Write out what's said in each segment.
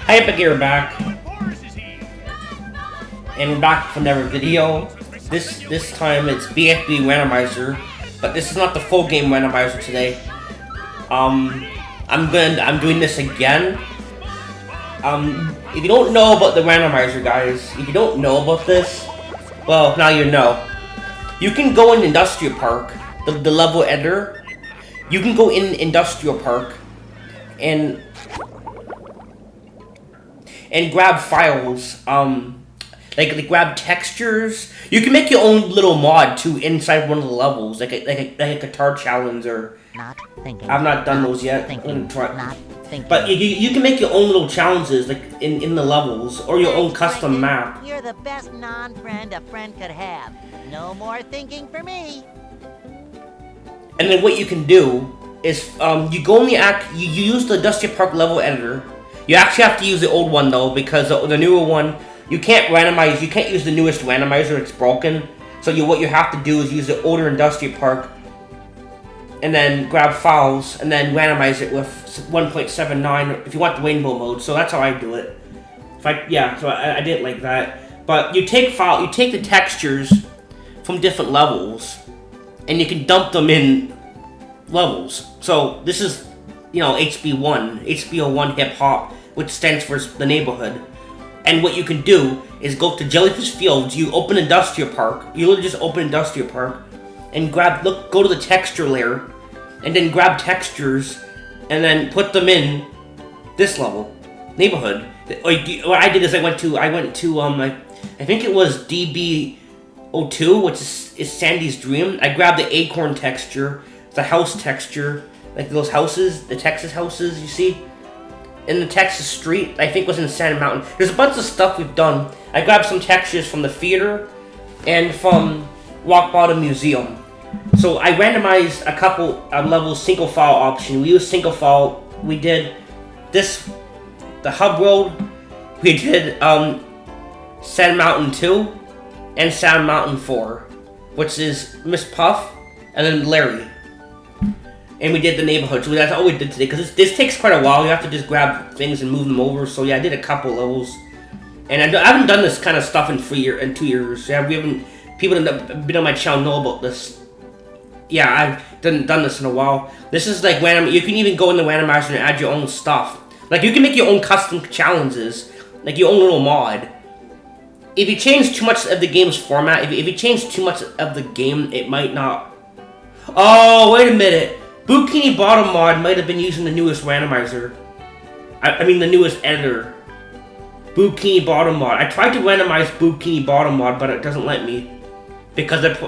Hi, Epic, back, and we're back for another video. This time it's bfbb randomizer, but this is not the full game randomizer today. I'm doing this again. If you don't know about the randomizer, guys, if you don't know about this, well, now you know. You can go in Industrial Park, the level editor. You can go in Industrial Park and grab files, like grab textures. You can make your own little mod too inside one of the levels, like a guitar challenge or. Not thinking. I've not done those yet. Thinking. Not thinking. But you can make your own little challenges, like in the levels, or your own custom map. You're the best non-friend a friend could have. No more thinking for me. And then what you can do is you go in you use the Industrial Park level editor. You actually have to use the old one though, because the newer one you can't randomize. You can't use the newest randomizer; it's broken. So what you have to do is use the older Industrial Park, and then grab files, and then randomize it with 1.79 if you want the rainbow mode. So that's how I do it. So I did it like that. But you take the textures from different levels, and you can dump them in levels. So this is, HB1 hip hop, which stands for the neighborhood. And what you can do is go to Jellyfish Fields. You open Industrial Park. You literally just open Industrial Park, and go to the texture layer, and then grab textures, and then put them in this level, neighborhood. What I did is I went to I think it was DB02, which is Sandy's Dream. I grabbed the acorn texture, the house texture, like those houses, the Texas houses you see, in the Texas street. I think was in Sand Mountain. There's a bunch of stuff we've done. I grabbed some textures from the theater and from Rock Bottom Museum. So I randomized a couple levels single file option. We used single file. We did this, the Hub Road. We did Sand Mountain 2 and Sand Mountain 4, which is Miss Puff and then Larry. And we did the neighborhood. So that's all we did today, because this takes quite a while. You have to just grab things and move them over. So yeah, I did a couple levels, and I haven't done this kind of stuff in 2 years. Yeah, people that have been on my channel know about this. Yeah, I've done this in a while. This is like random. You can even go in the randomizer and add your own stuff. Like you can make your own custom challenges, like your own little mod. If you change too much of the game's format, if you change too much of the game, it might not. Oh, wait a minute. Bikini Bottom mod might have been using the newest randomizer. I mean the newest editor. Bikini Bottom mod. I tried to randomize Bikini Bottom mod, but it doesn't let me. Because I'm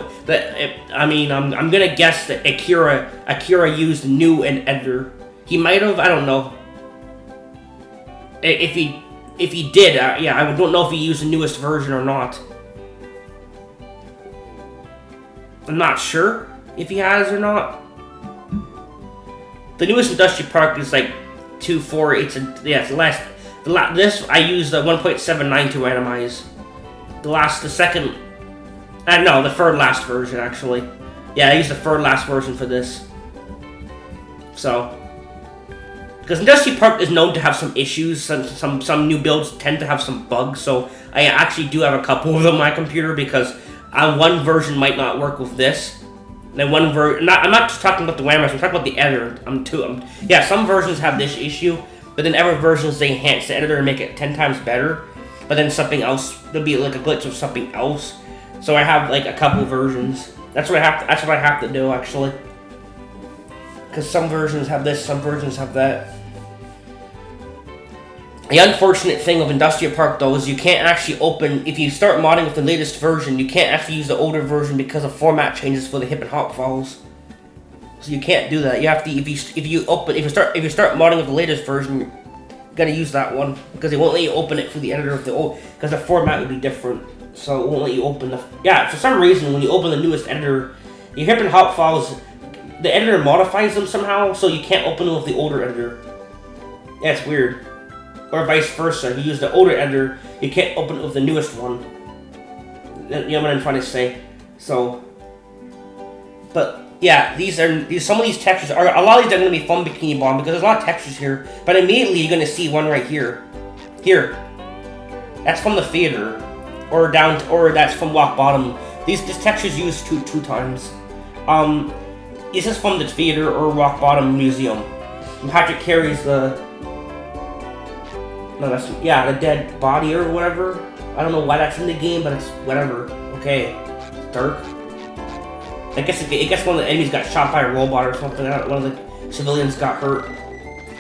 gonna guess that Akira used the new editor. He might have. I don't know. If he did, I don't know if he used the newest version or not. I'm not sure if he has or not. The newest Industrial Park is like 2.4. It's the last. This I used the 1.79 to randomize. The third last version actually. Yeah, I used the third last version for this. So, because Industrial Park is known to have some issues, some new builds tend to have some bugs. So I actually do have a couple of them on my computer, because one version might not work with this. Then one version. I'm not just talking about the randomizer. I'm talking about the editor. Some versions have this issue, but then other versions they enhance the editor and make it 10 times better. But then something else, there'll be like a glitch of something else. So I have like a couple versions. That's what I have to do actually. Because some versions have this, some versions have that. The unfortunate thing of Industrial Park though is you can't actually open, if you start modding with the latest version, you can't actually use the older version because of format changes for the hip and hop files. So you can't do that. You have to, if you start modding with the latest version, you gotta use that one, because it won't let you open it through the editor of the old, because the format would be different. So it won't let you open for some reason when you open the newest editor, your hip and hop files, the editor modifies them somehow, so you can't open them with the older editor. Yeah, it's weird. Or vice versa. If you use the older editor, you can't open it with the newest one. You know what I'm trying to say? So, but yeah, some of these textures are, a lot of these are going to be from Bikini Bottom, because there's a lot of textures here, but immediately you're going to see one right here. Here. That's from the theater. Or that's from Rock Bottom. This texture's used two times. This is from the theater or Rock Bottom Museum. Patrick carries the the dead body or whatever. I don't know why that's in the game, but it's whatever. Okay, dark. I guess one of the enemies got shot by a robot or something. One of the civilians got hurt.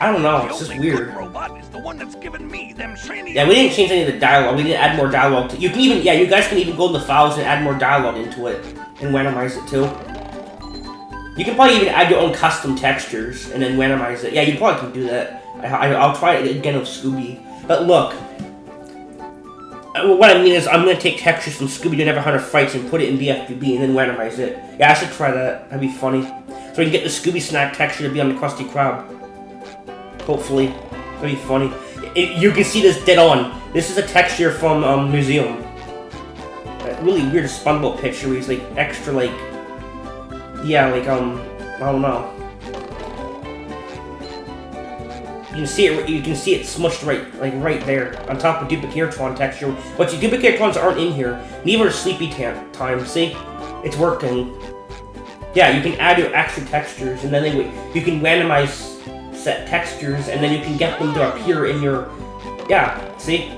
I don't know. It's just weird. Robot is the one that's given me them shiny. Yeah, we didn't change any of the dialogue. We didn't add more dialogue. You can even you guys can even go in the files and add more dialogue into it and randomize it too. You can probably even add your own custom textures and then randomize it. Yeah, you probably can do that. I'll try it again with Scooby. But look, what I mean is I'm going to take textures from Scooby-Doo Never Hunter Fights and put it in bfbb and then randomize it. Yeah, I should try that. That'd be funny. So we can get the Scooby Snack texture to be on the Krusty Krab. Hopefully. That'd be funny. You can see this dead on. This is a texture from Museum. A really weird SpongeBob picture where he's like extra like... Yeah, like I don't know. You can see it smushed right there on top of Duplicatron texture. But your Duplicatrons aren't in here. Neither is Sleepy Time. See, it's working. Yeah, you can add your extra textures, and then you can randomize set textures, and then you can get them to appear in your. Yeah, see.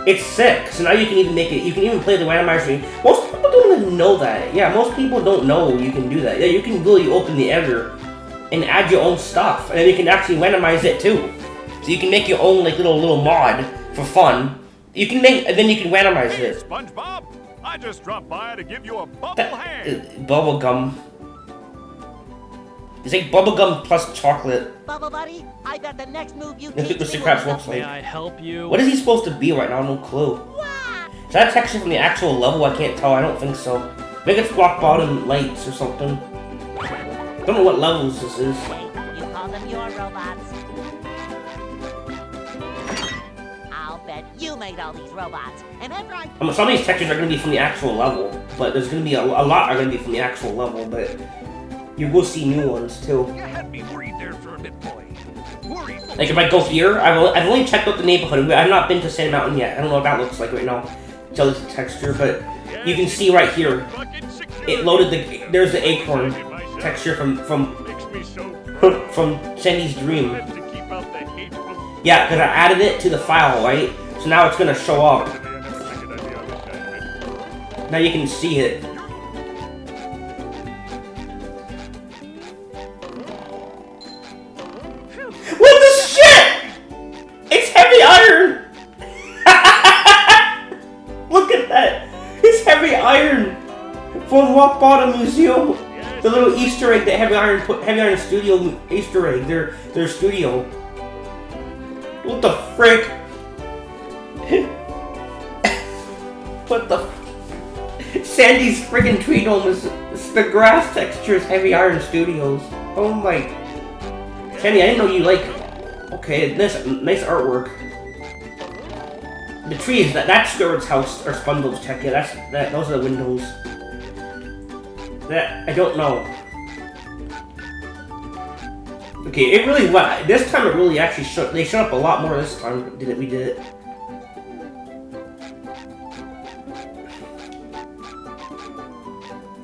It's sick. So now you can even make it. You can even play the randomizer. Most people don't even know that. Yeah, most people don't know you can do that. Yeah, you can really open the editor and add your own stuff, and then you can actually randomize it too. So you can make your own like little mod for fun. You can make, and then you can randomize it. SpongeBob, I just dropped by to give you a bubble hand. Bubble gum. It's like bubble gum plus chocolate. Bubble Buddy, I got the next move you That's teach what Mr. me. Krabs looks like. May I help you? What is he supposed to be right now? No clue. Is that a texture from the actual level? I can't tell. I don't think so. Maybe it's Rock Bottom Lights or something. I don't know what levels this is. Hey, you call them your robots. I'll bet you made all these robots. And after Some of these textures are going to be from the actual level, but there's going to be a lot are going to be from the actual level, but you will see new ones too. You had me worried there for a bit, boy. Worried. Like if I go here, I've only checked out the neighborhood. I've not been to Sand Mountain yet. I don't know what that looks like right now. Jelly's texture, but you can see right here. It loaded there's the acorn texture from Sandy's Dream. Yeah, because I added it to the file, right? So now it's gonna show up. Now you can see it. What the shit? It's heavy iron! Look at that! It's heavy iron! From Rock Bottom Museum! The little Easter egg that Heavy Iron Studio Easter egg, their studio. What the frick? What the Sandy's friggin' tweet on this, the grass texture is Heavy Iron Studios. Oh my. Sandy, I didn't know you like. Okay, nice artwork. The trees, that's Stuart's house, or SpongeBob's tech, yeah, those are the windows. That, I don't know. Okay, it really, this time it really actually they showed up a lot more this time than we did.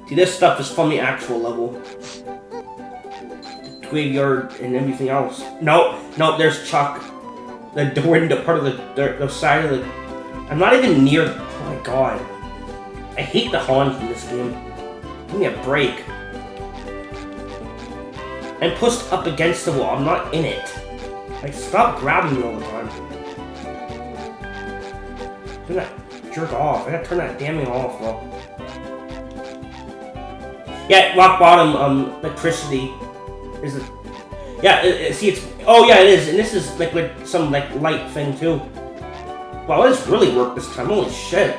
See, this stuff is from the actual level. The graveyard and everything else. No, there's Chuck. The window, part of the side of the... I'm not even near... Oh my god. I hate the Hans in this game. Give me a break. I'm pushed up against the wall. I'm not in it. Like, stop grabbing me all the time. Turn that jerk off. I gotta turn that damn thing off, bro. Yeah, Rock Bottom, electricity is it? Yeah, see, it's... Oh, yeah, it is. And this is, like, with some, like, light thing, too. Wow, this really worked this time. Holy shit.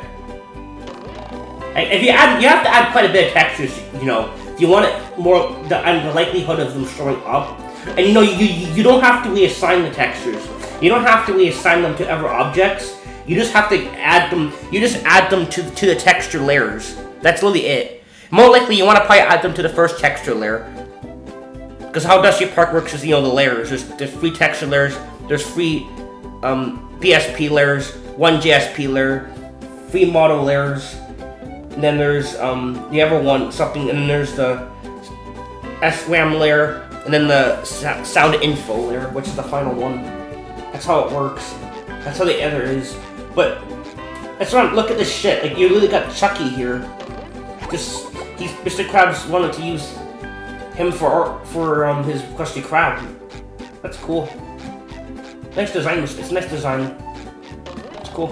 If you have to add quite a bit of textures, you know, if you want it more, the likelihood of them showing up. And you know, you don't have to reassign the textures. You don't have to reassign them to other objects. You just have to add them. You just add them to the texture layers. That's really it. More likely, you want to probably add them to the first texture layer. Because how Dusty Park works is, you know, the layers. There's free texture layers. There's free BSP layers, 1 JSP layer, 3 model layers, and then there's the other one something, and then there's the SRAM layer, and then the sound info layer, which is the final one. That's how it works. That's how the editor is. But that's what look at this shit. Like you really got Chucky here. Mr. Krabs wanted to use him for his Krusty Krab. That's cool. Nice design. It's a nice design. It's cool.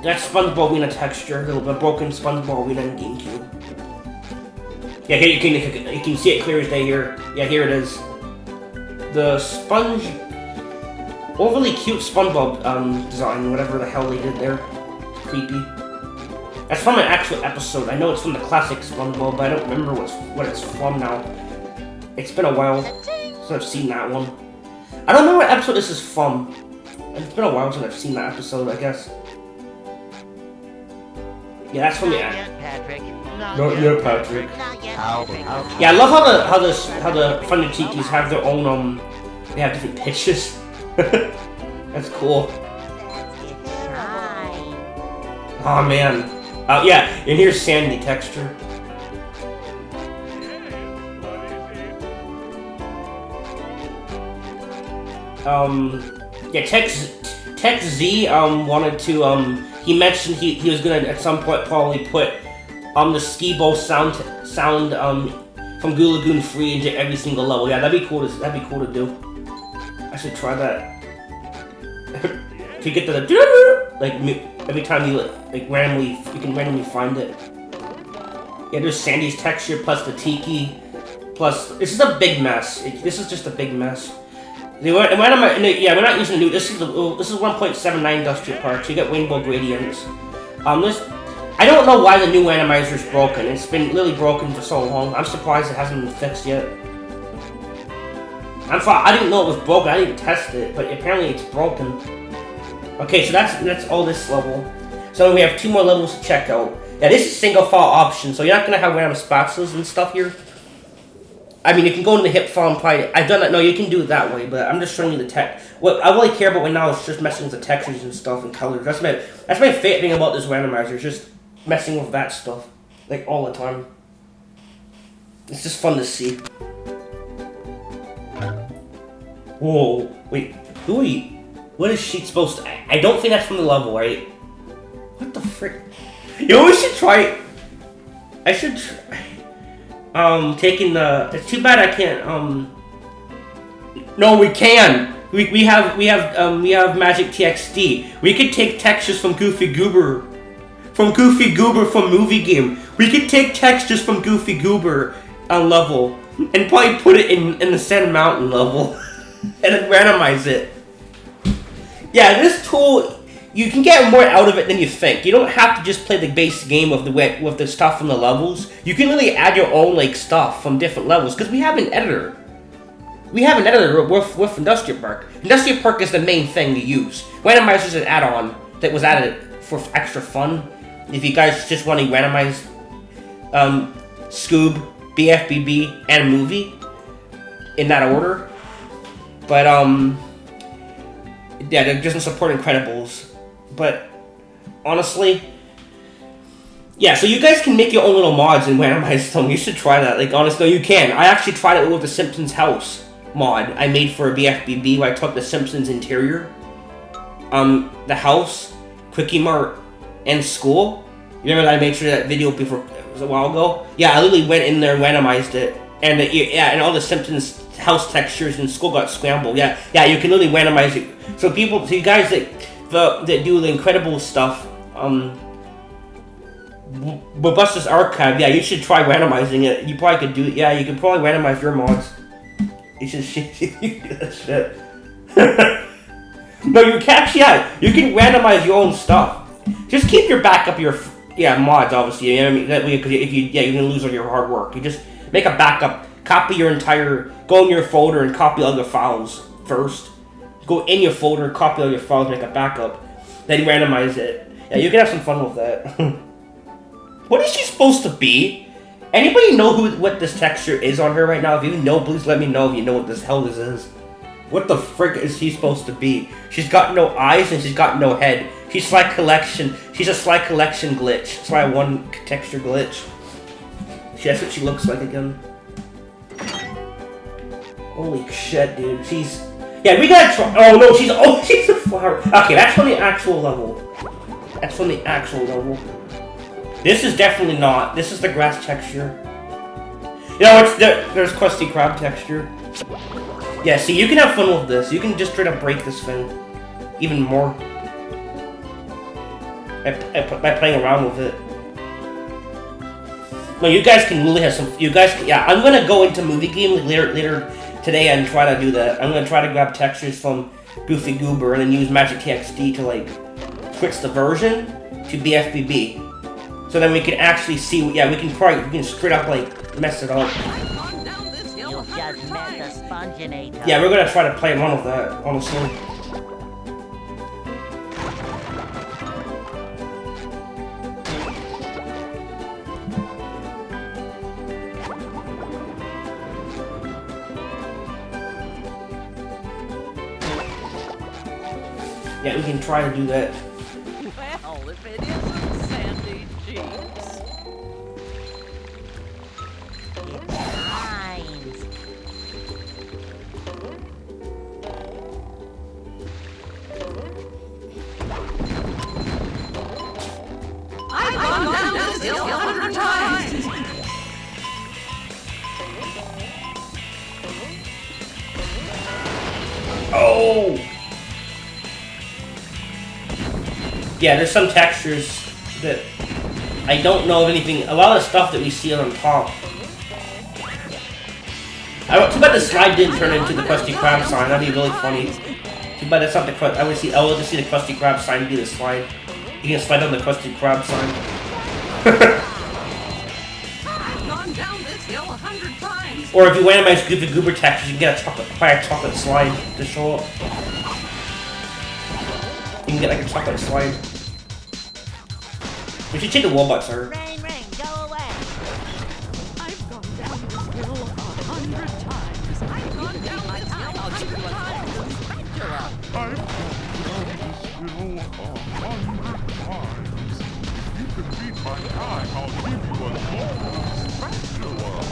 That's SpongeBob Arena texture. A little bit broken SpongeBob Arena in GameCube. Yeah, here you can see it clear as day here. Yeah, here it is. The overly cute SpongeBob design, whatever the hell they did there. It's creepy. That's from an actual episode. I know it's from the classic SpongeBob, but I don't remember what it's from now. It's been a while since I've seen that one. I don't know what episode this is from. It's been a while since I've seen that episode, I guess. Yeah, that's from the end. Patrick. Not yet, Patrick. Not yet, Patrick. Yeah, I love how the Funny Tikis have their own they have different pitches. That's cool. Oh man. Yeah, and here's Sandy texture. Yeah, Tex Z wanted to he mentioned he was gonna at some point probably put the Ski-Bo sound from Goo Lagoon free into every single level. Yeah, that'd be cool to do. I should try that. To get to the like every time you like randomly you can randomly find it. Yeah, there's Sandy's texture plus the Tiki plus this is a big mess. This is just a big mess. We're not using the new. This is 1.79 Industrial Park. So you get rainbow gradients. I don't know why the new randomizer is broken. It's been literally broken for so long. I'm surprised it hasn't been fixed yet. I didn't know it was broken. I didn't test it, but apparently it's broken. Okay, so that's all this level. So we have 2 more levels to check out. Yeah, this is single file option, so you're not gonna have random spatulas and stuff here. I mean, you can go into the hip file and probably. I've done that. No, you can do it that way, but I'm just showing you the tech. What I really care about right now is just messing with the textures and stuff and colors. That's my favorite thing about this randomizer. Is just messing with that stuff, like all the time. It's just fun to see. Whoa, wait, who are you? What is she supposed to? I don't think that's from the level, right? What the frick? You know, we should try it. I should try. Taking the. It's too bad I can't. No, we can. We have Magic TXT. We could take textures from Goofy Goober, from Movie Game. We could take textures from Goofy Goober level and probably put it in the Sand Mountain level and then randomize it. Yeah, this tool. You can get more out of it than you think. You don't have to just play the base game with the stuff from the levels. You can really add your own like stuff from different levels because we have an editor. We have an editor with Industrial Park. Industrial Park is the main thing to use. Randomizer is an add-on that was added for extra fun. If you guys just want to randomize Scoob, BFBB, and Movie in that order, but yeah, it doesn't support Incredibles. But honestly, yeah, so you guys can make your own little mods and randomize them. You should try that. Like, honestly, you can. I actually tried it with the Simpsons house mod I made for a BFBB where I took the Simpsons interior, the house, Quickie Mart, and school. You remember that I made sure that video before, it was a while ago? Yeah, I literally went in there and randomized it. And and all the Simpsons house textures in school got scrambled. Yeah, you can literally randomize it. So you guys that do the incredible stuff, Buster's Archive, yeah, you should try randomizing it. You probably could do it. Yeah, you can probably randomize your mods. You should do that shit. No, you can actually, yeah, you can randomize your own stuff. Just keep your backup, mods, obviously. You know what I mean? That way, because you're gonna lose all your hard work. You just make a backup, go in your folder and copy all your files first. Go in your folder, copy all your files, make a backup, then randomize it. Yeah, you can have some fun with that. What is she supposed to be? Anybody know what this texture is on her right now? If you know, please let me know if you know what this hell this is. What the frick is she supposed to be? She's got no eyes and she's got no head. She's slide collection. She's a slide collection glitch. Slide 1 texture glitch. That's what she looks like again. Holy shit, dude. She's... Yeah, we gotta try... Oh, no, she's a flower. Okay, that's from the actual level. That's from the actual level. This is definitely not. This is the grass texture. You know, there's Krusty Krab texture. Yeah, see, you can have fun with this. You can just try to break this thing even more by playing around with it. No, you guys can really have some. You guys, yeah. I'm gonna go into movie game later today and try to do that. I'm gonna try to grab textures from Goofy Goober and then use Magic TXT to like switch the version to bfbb. So then we can actually see. Yeah, we can straight up like mess it up. You just met the Sponginator. Yeah, we're gonna try to play around with that, honestly. Yeah, we can try to do that. Well, if it isn't Sandy Cheeks. It shines. I've gone down this hill 100 times. Oh! Yeah, there's some textures that I don't know of anything. A lot of the stuff that we see on top. Too bad the slide didn't turn into the Krusty Krab sign. That'd be really funny. Too bad that's not the Krusty. I would just see the Krusty Krab sign be the slide. You can slide on the Krusty Krab sign. I've gone down this hill 100 times. Or if you randomize Goofy Goober textures, you can get a chocolate slide to show up. You can get like a chocolate slide. We should change the robots, sir. Rain, go away. I've gone down this hill 100 times. I've gone down this hill 100 times. I've gone down this hill 100 times. If you can beat my time, I'll give you a golden spatula.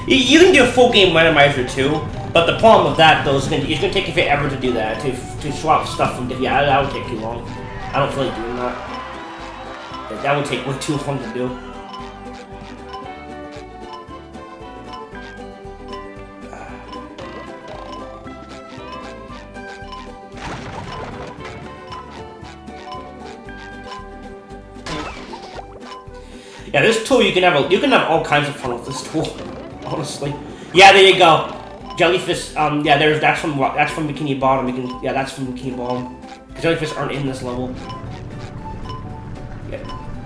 You can do a full game randomizer too, but the problem with that though is it's gonna take you forever to do that, to swap stuff from different. Yeah, that would take too long. I don't feel like doing that. That would take way too long to do. Yeah, this tool you can have all kinds of fun with this tool. Honestly, yeah, there you go. Jellyfish. Yeah, that's from Bikini Bottom. That's from Bikini Bottom. Jellyfish aren't in this level.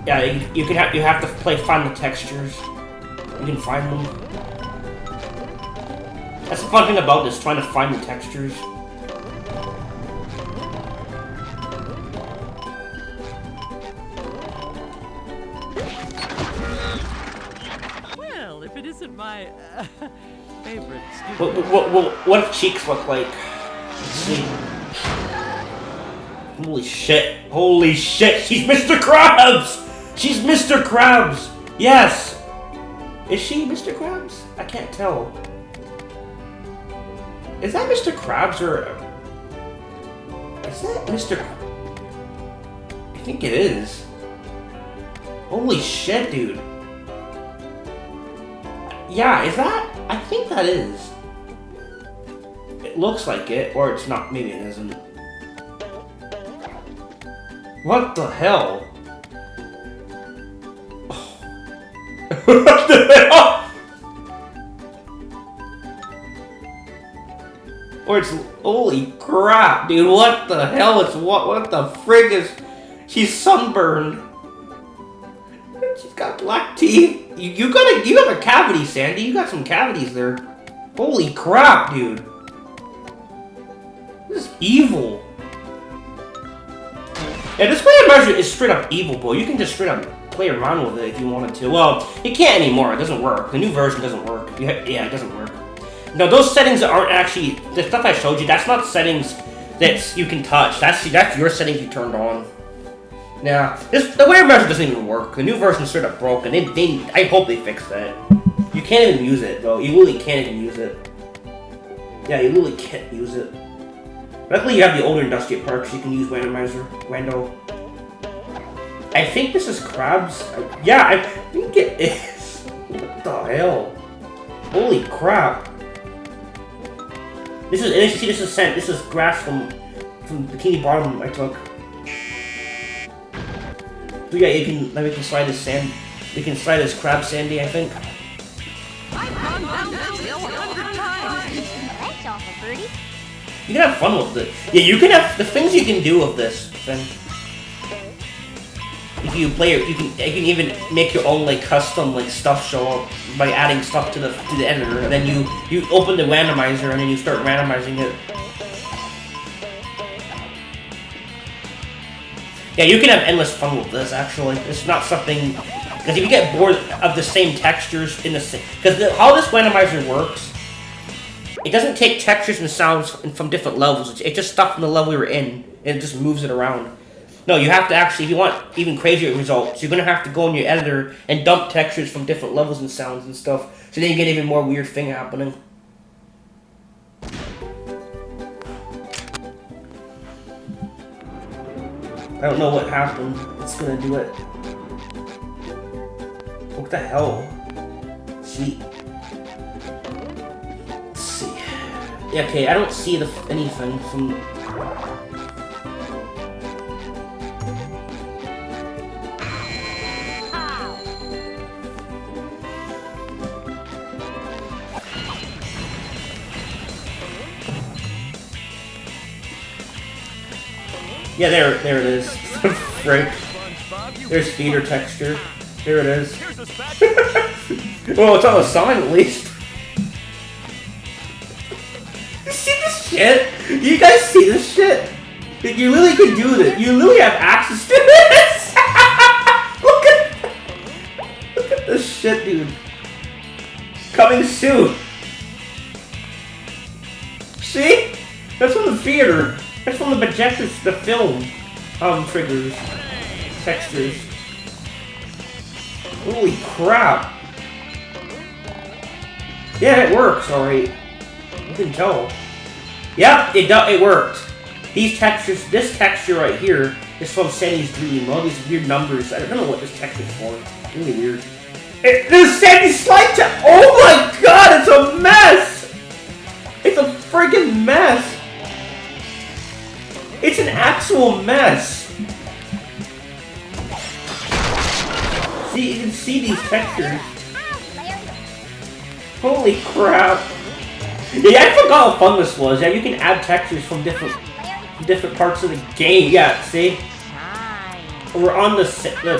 Yeah, you have to find the textures. You can find them. That's the fun thing about this, trying to find the textures. Well, if it isn't my favorite What if cheeks look like? Let's see. Holy shit! Holy shit! She's Mr. Krabs! She's Mr. Krabs! Yes! Is she Mr. Krabs? I can't tell. Is that Mr. Krabs or... Is that Mr... I think it is. Holy shit, dude. Yeah, is that... I think that is. It looks like it, or it's not. Maybe it isn't. What the hell? Oh. What the hell? Or it's holy crap, dude! What the hell? It's what the frig is? She's sunburned. She's got black teeth. You have a cavity, Sandy. You got some cavities there. Holy crap, dude! This is evil. Yeah, this randomizer is straight up evil, boy. You can just straight up play around with it if you wanted to. Well, you can't anymore. It doesn't work. The new version doesn't work. Yeah, it doesn't work. No, those settings aren't actually the stuff I showed you. That's not settings that you can touch. That's your settings you turned on. Now, the randomizer doesn't even work. The new version straight up broke, and I hope they fix that. You can't even use it, though. You really can't even use it. Yeah, you really can't use it. Luckily, you have the older industrial parts. You can use randomizer. Rando. I think this is crabs. Yeah, I think it is. What the hell? Holy crap! This is scent. This is grass from Bikini Bottom I took. So yeah, we can slide this sand. We can slide this crab Sandy, I think. I've gone down this hill 100 times. That's awful, Birdie. You can have fun with it. Yeah, you can have the things you can do with this thing. If you play it, you can even make your own like custom like stuff show up by adding stuff to the editor, and then you open the randomizer and then you start randomizing it. Yeah, you can have endless fun with this. Actually, it's not something because if you get bored of the same textures in the same because how this randomizer works, it doesn't take textures and sounds from different levels. It's just stuff from the level you're in, and it just moves it around. No, you have to actually, if you want even crazier results, you're going to have to go in your editor and dump textures from different levels and sounds and stuff, so then you get even more weird thing happening. I don't know what happened. It's going to do it. What the hell? Sweet. Let's see. Yeah, okay, I don't see anything from... Yeah, there it is. Frank. There's feeder texture. Here it is. Well, it's on the sign at least. You see this shit? You guys see this shit? You literally could do this. You literally have access to this. Look at this shit, dude. Coming soon. See? That's from the theater. That's from the projectors, the film. Triggers. Textures. Holy crap. Yeah, it works, alright. You can tell. Yep, it worked. These textures, this texture right here is from Sandy's Dream. All these weird numbers. I don't know what this texture's for. It's really weird. There's Sandy's slide tech. Oh my god, it's a mess! It's a freaking mess! It's an actual mess! See, you can see these textures. Holy crap! Yeah, I forgot how fun this was. Yeah, you can add textures from different parts of the game. Yeah, see? We're on the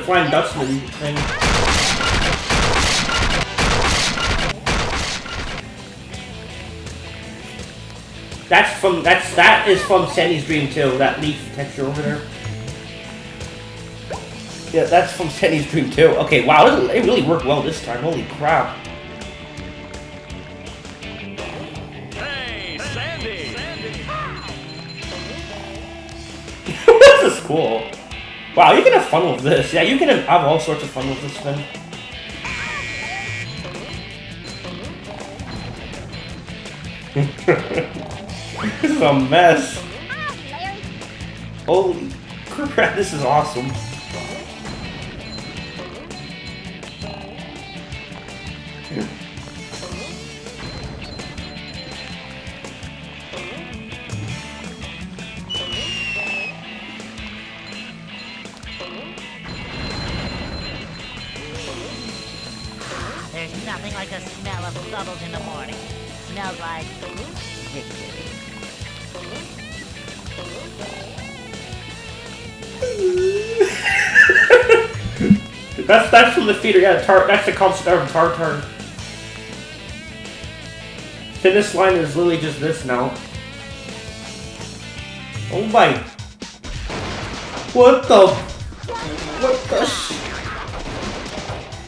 Flying Dutchman thing. That is from Sandy's Dream too. That leaf texture over there. Yeah, that's from Sandy's Dream too. Okay, wow, it really worked well this time. Holy crap! Hey, Sandy! This is cool. Wow, you can have fun with this. Yeah, you can have all sorts of fun with this thing. This is a mess. Holy crap, this is awesome. There's nothing like the smell of bubbles in the morning. Smells like victory. That's from the feeder, yeah, that's the concept of tartar. Finish line is literally just this now. Oh my. What the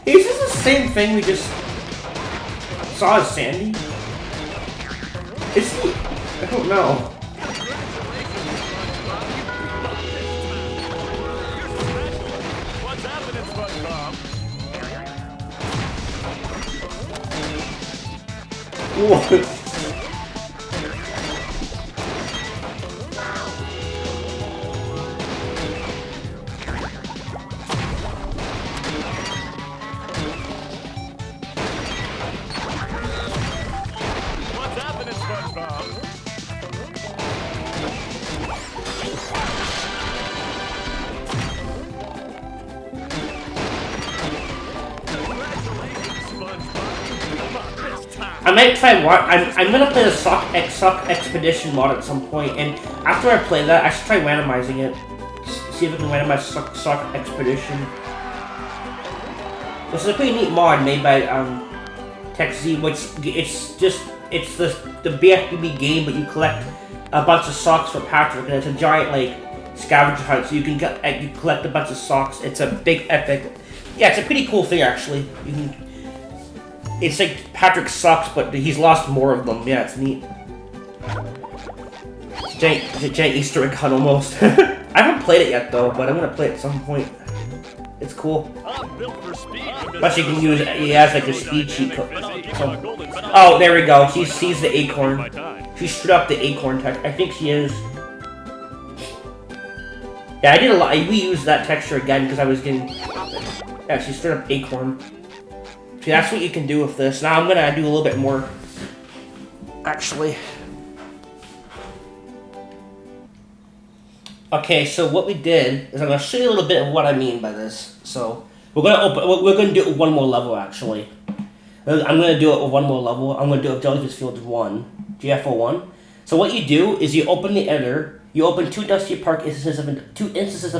Is this the same thing we just saw as Sandy? Is he? I don't know. What's happening, SpongeBob? What? What's happening, SpongeBob? I might try I'm gonna play the Sock Expedition mod at some point, and after I play that, I should try randomizing it. See if I can randomize Sock Expedition. This is a pretty neat mod made by TechZ, which it's the bfbb game, but you collect a bunch of socks for Patrick, and it's a giant like scavenger hunt, so you can you collect a bunch of socks. It's a big epic. Yeah, it's a pretty cool thing actually. You can. It's like Patrick sucks, but he's lost more of them. Yeah, it's neat. It's a giant Easter egg hunt almost. I haven't played it yet though, but I'm gonna play it at some point. It's cool. Plus you can use it. He has like a speed cheat code. Oh, there we go. She sees the acorn. She stood up the acorn tech. I think she is. Yeah, I did a lot. We used that texture again because I was getting. Yeah, she stood up acorn. See, that's what you can do with this. Now I'm gonna do a little bit more. Actually. Okay, so what we did is I'm gonna show you a little bit of what I mean by this. So we're gonna do it with one more level actually. I'm gonna do it with one more level. I'm gonna do it with Jellyfish Fields 1, GFO1. So what you do is you open the editor. You open two instances of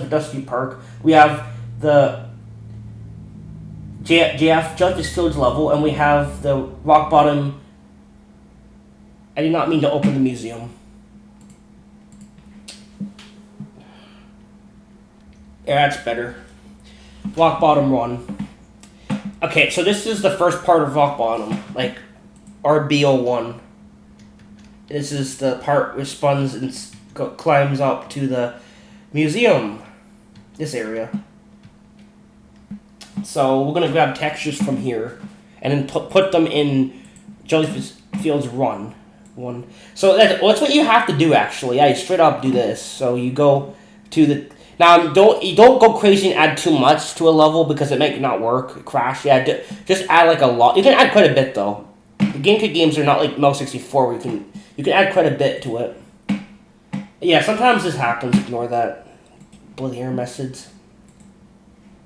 a Dusty Park. We have the Jellyfish Fields level, and we have the rock bottom. I did not mean to open the museum. Yeah, that's better. Rock bottom run. Okay, so this is the first part of rock bottom, like RBO1. This is the part where Sponge and climbs up to the museum. This area. So we're gonna grab textures from here, and then put them in Jellyfish Fields Run. One. So that's what you have to do actually. Yeah, you straight up do this. So you go to the. Now don't go crazy and add too much to a level because it might not work, crash. Yeah, just add like a lot. You can add quite a bit though. The GameCube games are not like Mario 64 where you can add quite a bit to it. Yeah, sometimes this happens. Ignore that. Bloody error message.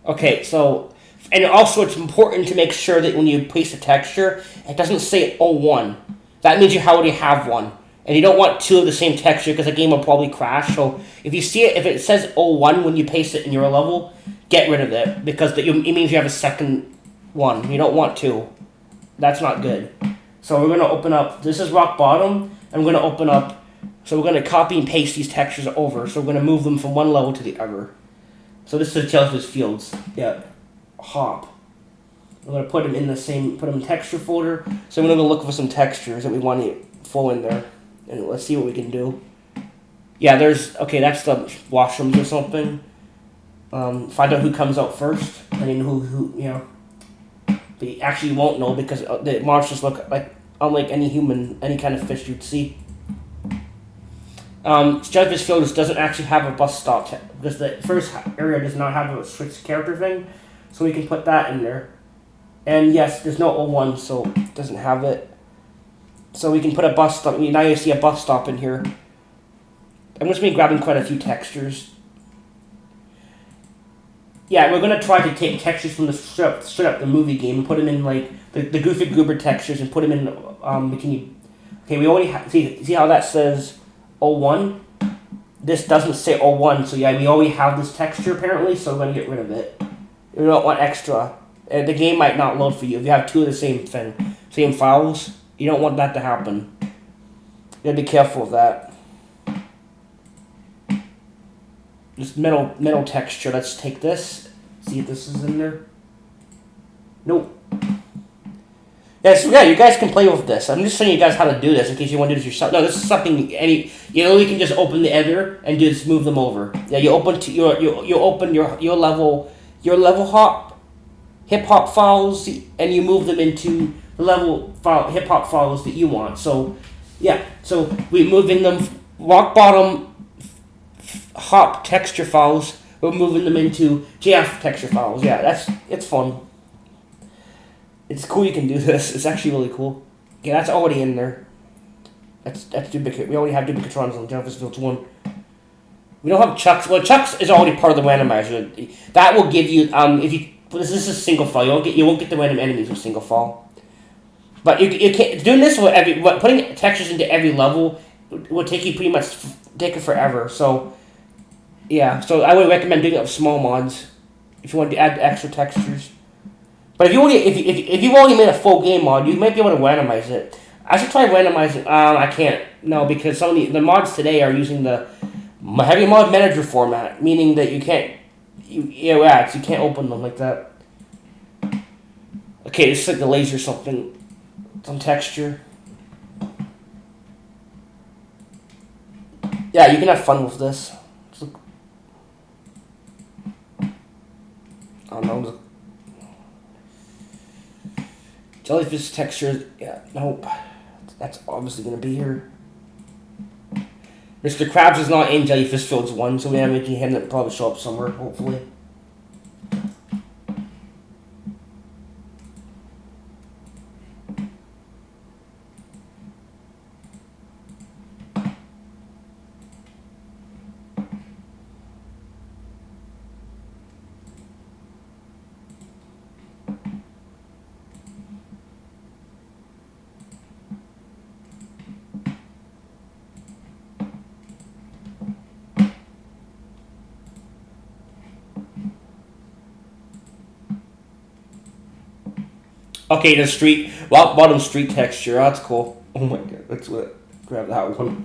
Okay, so. And also, it's important to make sure that when you paste a texture, it doesn't say 01. That means you already have one. And you don't want two of the same texture because the game will probably crash. So if you see it, if it says 01 when you paste it in your level, get rid of it. Because it means you have a second one. You don't want two. That's not good. So we're going to open up. This is rock bottom. And we're going to open up. So we're going to copy and paste these textures over. So we're going to move them from one level to the other. So this is Jellyfish Fields. Yeah. Hop. We're going to put them in put them in texture folder. So we're going to look for some textures that we want to flow in there. And let's see what we can do. Yeah, okay, that's the washrooms or something. Find out who comes out first. I mean, who you know. But you actually won't know because the monsters look like unlike any human, any kind of fish you'd see. Jellyfish Fields doesn't actually have a bus stop because the first area does not have a switch character thing. So we can put that in there. And yes, there's no 01, so it doesn't have it. So we can put a bus stop. Now you see a bus stop in here. I'm just going to be grabbing quite a few textures. Yeah, we're going to try to take textures from the straight up the movie game and put them in like the Goofy Goober textures and put them in bikini. Okay, we already see how that says 01? this doesn't say O1, so yeah, we already have this texture apparently, so we're going to get rid of it. We don't want extra. The game might not load for you if you have two of the same thing, same files. You don't want that to happen. You gotta be careful of that. This metal texture. Let's take this. See if this is in there. Nope. Yes, yeah, you guys can play with this. I'm just showing you guys how to do this in case you want to do this yourself. No, this is something you know, you can just open the editor and just move them over. Yeah, you open you open your level hop hip hop files and you move them into the level file hip hop files that you want. So yeah, so we're moving them rock bottom hop texture files. We're moving them into JF texture files. Yeah, it's fun. It's cool you can do this. It's actually really cool. Yeah, that's already in there. That's duplicate. We already have duplicatrons on Jennifer's Fields 1. We don't have Chucks. Well, Chucks is already part of the randomizer. That will give you if you. This is a single file. You won't get the random enemies with single file. But you can't doing this with putting textures into every level will take you take it forever. So yeah, so I would recommend doing it with small mods if you want to add extra textures. But if you've already made a full game mod, you might be able to randomize it. I should try randomizing. I can't. No, because some of the mods today are using the heavy mod manager format, meaning that you can't. You can't open them like that. Okay, it's like the laser something. Some texture. Yeah, you can have fun with this. I don't know. Jellyfish texture, yeah, nope. That's obviously going to be here. Mr. Krabs is not in Jellyfish Fields 1, so we are making him probably show up somewhere, hopefully. Okay, the street, bottom street texture, that's cool. Oh my god, that's what, grab that one.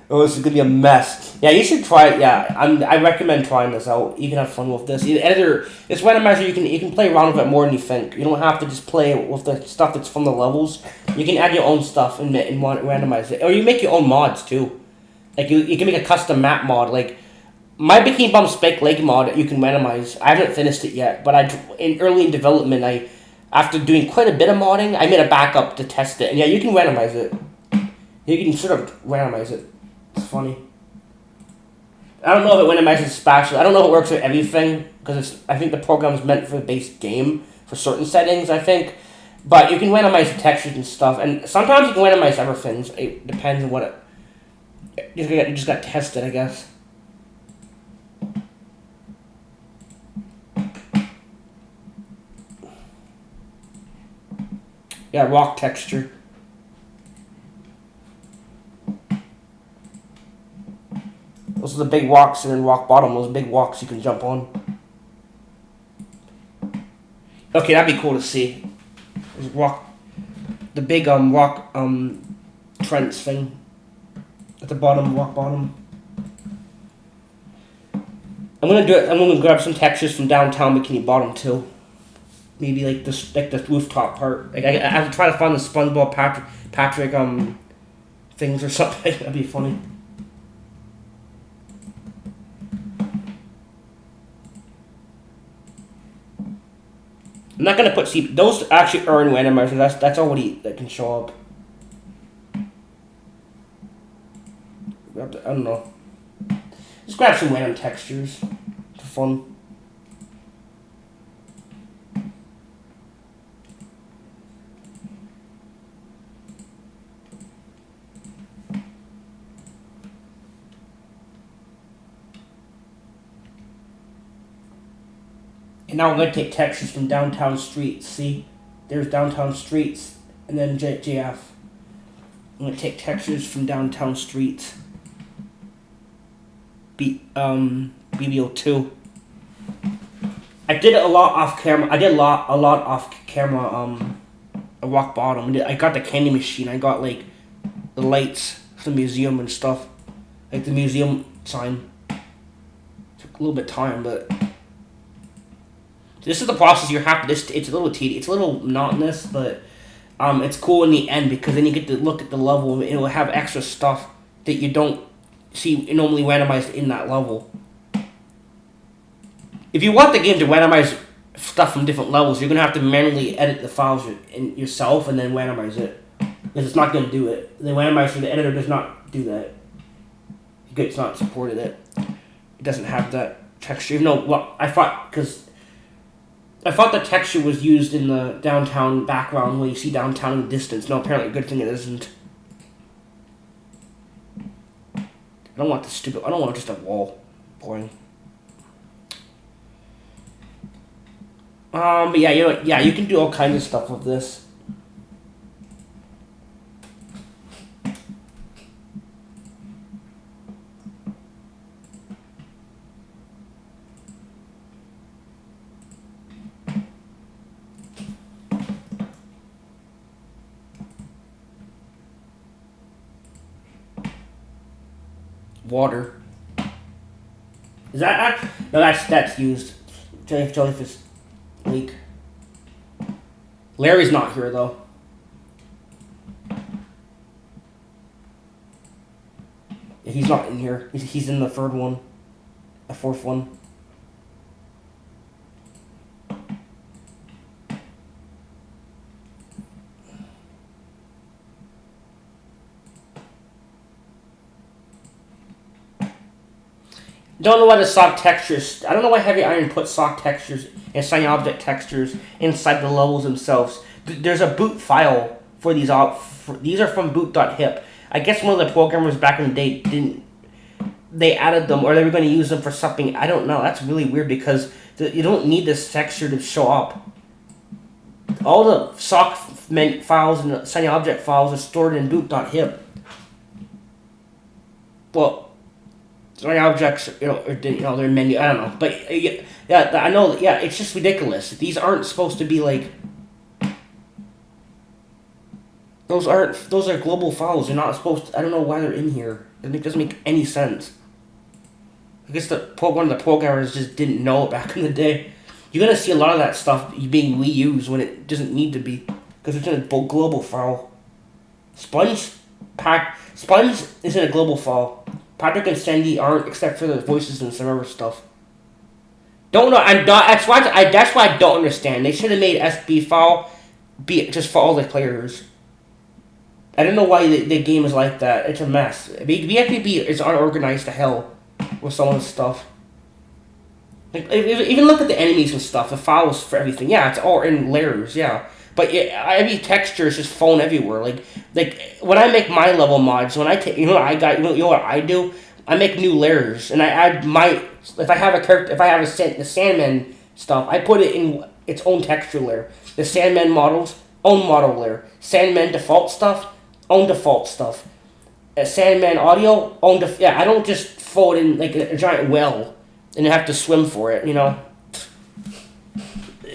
Oh, this is gonna be a mess. Yeah, you should try it, yeah, I recommend trying this out. You can have fun with this. The editor, it's randomizer, you can play around with it more than you think. You don't have to just play with the stuff that's from the levels. You can add your own stuff and randomize it. Or you make your own mods too. Like, you can make a custom map mod, like, my Bikini Bum Spike Leg mod you can randomize. I haven't finished it yet, but early in development, after doing quite a bit of modding, I made a backup to test it. And yeah, you can randomize it. You can sort of randomize it. It's funny. I don't know if it randomizes spatially. I don't know if it works with everything, because I think the program is meant for the base game, for certain settings, I think. But you can randomize the textures and stuff, and sometimes you can randomize everything. It depends on what you just got to test it, I guess. Yeah, rock texture. Those are the big rocks and then rock bottom. Those big rocks you can jump on. Okay, that'd be cool to see. There's rock, the big rock trench thing at the bottom, rock bottom. I'm gonna do it. I'm gonna grab some textures from downtown Bikini Bottom too. Maybe like the rooftop part. Like I have to try to find the SpongeBob Patrick things or something. That'd be funny. I'm not gonna put those actually earn randomizers. That's already that can show up. I don't know. Just grab some random textures for fun. And now we're going to take textures from downtown streets. See? There's downtown streets, and then JF. I'm gonna take textures from downtown streets. BBO2. I did a lot off camera. I did a lot off camera. A rock bottom. I got the candy machine. I got like the lights for the museum and stuff, like the museum sign. Took a little bit of time, but this is the process you have. It's a little tedious. It's a little monotonous, but it's cool in the end because then you get to look at the level and it will have extra stuff that you don't see normally randomized in that level. If you want the game to randomize stuff from different levels, you're gonna have to manually edit the files yourself and then randomize it, because it's not gonna do it. The randomizer, the editor does not do that. It's not supported it. It doesn't have that texture. Even though, well, I thought the texture was used in the downtown background where you see downtown in the distance. No, apparently, a good thing it isn't. I don't want just a wall. Boring. But yeah, you can do all kinds of stuff with this. Water. Is that no? That's used. Jellyfish leak. Larry's not here though. Yeah, he's not in here. He's in the third one, the fourth one. Don't know why the sock textures. I don't know why Heavy Iron put sock textures and shiny object textures inside the levels themselves. There's a boot file for these. These are from boot.hip. I guess one of the programmers back in the day didn't. They added them, or they were going to use them for something. I don't know. That's really weird because you don't need this texture to show up. All the sock files and the shiny object files are stored in boot.hip. Well. Shiny objects, their menu. I don't know, but yeah, I know. Yeah, it's just ridiculous. These aren't supposed to be like. Those are global files. They're not supposed to, I don't know why they're in here. It doesn't make any sense. I guess one of the programmers just didn't know it back in the day. You're gonna see a lot of that stuff being reused when it doesn't need to be, because it's in a global file. Sponge is in a global file. Patrick and Sandy aren't, except for the voices and some other stuff. Don't know. That's why I don't understand. They should have made SB file be just for all the players. I don't know why the game is like that. It's a mess. BFB is unorganized to hell with some of the stuff. Like, even look at the enemies and stuff. The files for everything. Yeah, it's all in layers. Yeah. But every texture is just phone everywhere. Like when I make my level mods, when I take, what I do? I make new layers and I add if I have a character, if I have the Sandman stuff, I put it in its own texture layer. The Sandman models, own model layer. Sandman default stuff, own default stuff. Sandman audio, own I don't just throw it in like a giant well and have to swim for it.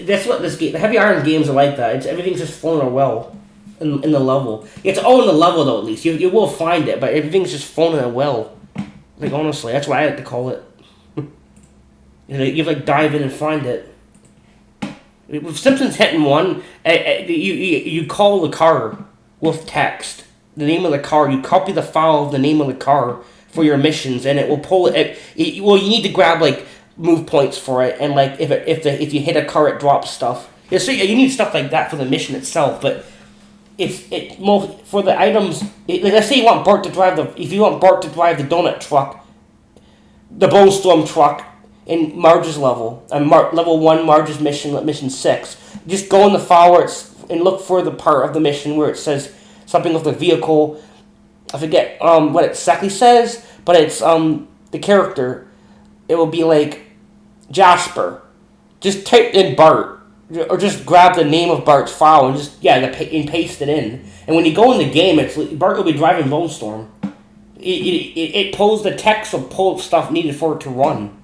That's what this game. The Heavy Iron games are like that. Everything's just thrown in a well, in the level. It's all in the level though. At least you will find it, but everything's just thrown in a well. Like honestly, that's what I like to call it. You like dive in and find it. With Simpsons Hitting One, you call the car with text, the name of the car. You copy the file of the name of the car for your missions, and it will pull it. Well, you need to grab like move points for it, and like if you hit a car, it drops stuff. Yeah, so you need stuff like that for the mission itself, but most for the items. Let's say you want Bart to drive the donut truck, the Bone Storm truck in Marge's level, level 1 Marge's mission 6. Just go in the file and look for the part of the mission where it says something of the vehicle. I forget what it exactly says, but it's the character. It will be like Jasper. Just type in Bart or just grab the name of Bart's file and just and paste it in. And when you go in the game, Bart will be driving Bone Storm. It pulls the text or pull stuff needed for it to run.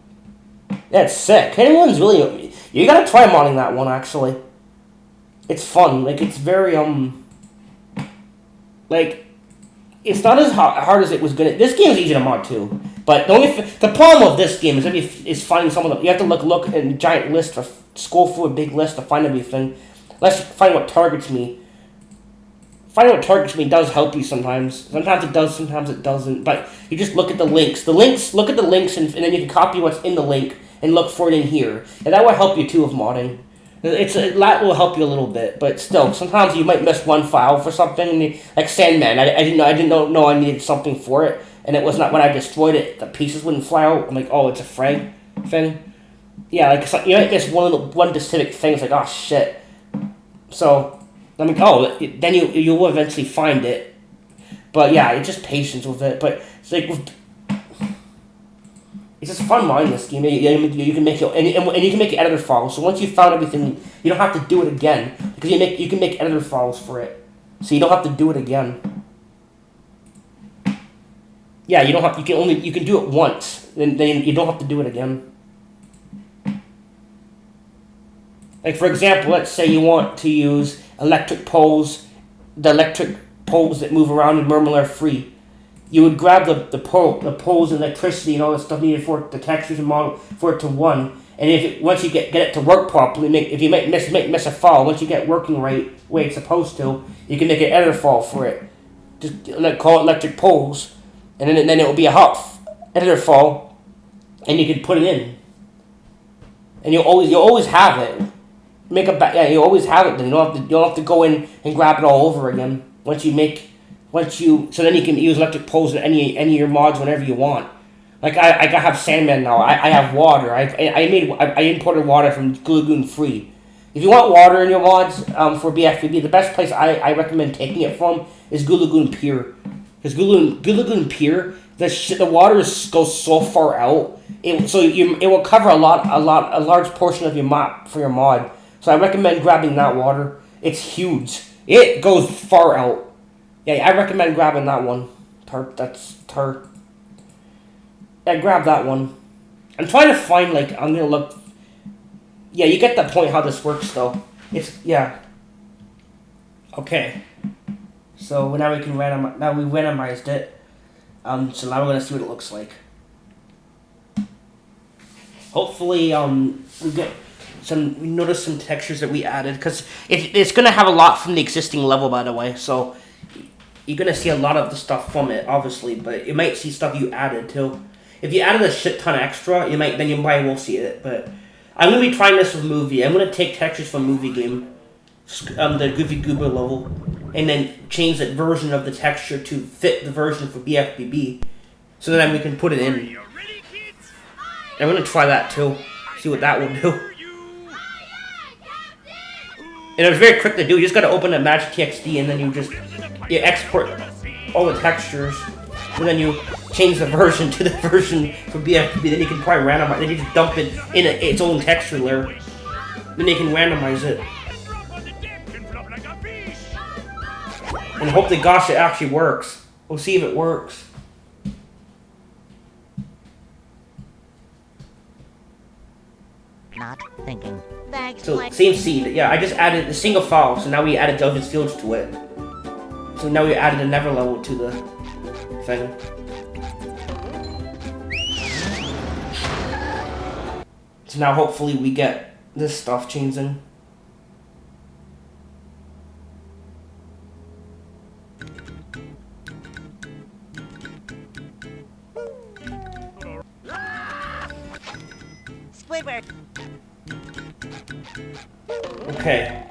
That's sick. Anyone's really, you gotta try modding that one actually. It's fun. Like it's very like it's not as hard as it was gonna. This game is easy to mod too. But the problem with this game is finding someone. You have to look in a giant list or scroll through a big list to find everything. Let's find what targets me. Finding what targets me does help you sometimes. Sometimes it does, sometimes it doesn't. But you just look at the links. Look at the links, and then you can copy what's in the link and look for it in here. And that will help you too with modding. That will help you a little bit, but still, sometimes you might miss one file for something. Like Sandman, I didn't know I needed something for it, and it was not when I destroyed it. The pieces wouldn't fly out. I'm like, oh, it's a frag thing. Yeah, like you might miss one specific thing. It's like, oh shit. So I'm like, oh, then you will eventually find it. But yeah, it's just patience with it. But it's like it's just fun modding this game. You can make and you can make editor files. So once you've found everything, you don't have to do it again because you can make editor files for it. So you don't have to do it again. Yeah, you don't have. You can do it once, then you don't have to do it again. Like for example, let's say you want to use electric poles, the electric poles that move around and Murmur free. You would grab the poles and electricity and all that stuff needed for the textures and model for it to run. And once you get it to work properly, if you miss a file, once you get it working right way it's supposed to, you can make an editor file for it. Just call it electric poles, and then it will be a hot editor file, and you can put it in. And you'll always have it. You always have it. Then you don't have to go in and grab it all over again. So then you can use electric poles in any of your mods whenever you want. Like I have Sandman now. I have water. I imported water from Glue Lagoon free. If you want water in your mods for bfbb, the best place I recommend taking it from is Glue Lagoon Pier. Because Glue Lagoon Pier, the water goes so far out. It will cover a large portion of your map for your mod. So I recommend grabbing that water. It's huge. It goes far out. Yeah, I recommend grabbing that one. Yeah, grab that one. I'm trying to find, I'm gonna look. Yeah, you get the point how this works, though. Yeah. Okay. So now we can randomized it. So now we're gonna see what it looks like. Hopefully, we notice some textures that we added, because it's gonna have a lot from the existing level, by the way. So you're gonna see a lot of the stuff from it, obviously, but you might see stuff you added too. If you added a shit ton extra, you might will see it. But I'm gonna be trying this with movie. I'm gonna take textures from movie game, the Goofy Goober level, and then change that version of the texture to fit the version for bfbb, so then we can put it in. I'm gonna try that too. See what that will do. And it's very quick to do. You just gotta open a Magic TXT and then you export all the textures, and then you change the version to the version for bfbb. Then you can probably randomize. Then you just dump it in its own texture layer. Then you can randomize it. And hope to gosh it actually works. We'll see if it works. Not thinking. Thanks, So Mike. same seed. Yeah, I just added a single file, so now we added Jellyfish Fields to it. So now we added another level to the thing. So now hopefully we get this stuff changing. Squidward. Okay.